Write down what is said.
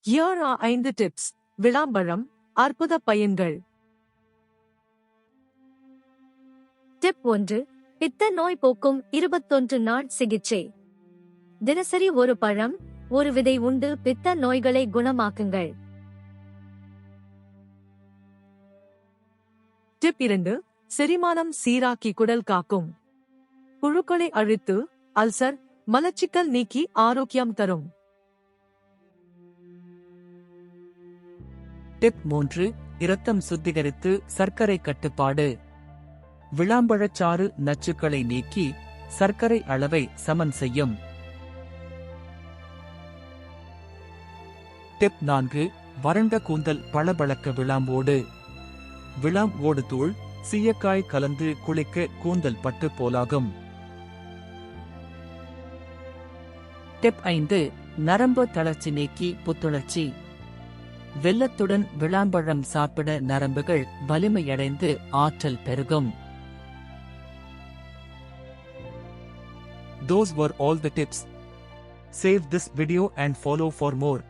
Here are 5 tips. விளாம்பழம் அற்புத பயன்கள். Tip 1. பித்த நோய் போக்கும் 21 நாள் சிகிச்சை. தினசரி ஒரு பழம், ஒரு விதை உண்டு பித்த நோய்களை குணமாக்குங்கள். டிப் 2. செரிமானம் சீராக்கி குடல் காக்கும். புழுக்களை அழித்து அல்சர், மலச்சிக்கல் நீக்கி ஆரோக்கியம் தரும். டிப் 3. இரத்தம் சுத்திகரித்து சர்க்கரை கட்டுப்பாடு. விளாம்பழச்சாறு நச்சுக்களை நீக்கி சர்க்கரை அளவை சமன் செய்யும். டிப் 4. வறண்ட கூந்தல் பளபளக்க விளாம்போடு. விளாம் ஓடு தூள், சீயக்காய் கலந்து குளிக்க கூந்தல் பட்டு போலாகும். டிப் 5. நரம்பு தளர்ச்சி நீக்கி புத்துணர்ச்சி. வெல்லத்துடன் விளாம்பழம் சாப்பிட நரம்புகள் வலிமையடைந்து ஆற்றல் பெருகும். Those were all the tips. Save this video and follow for more.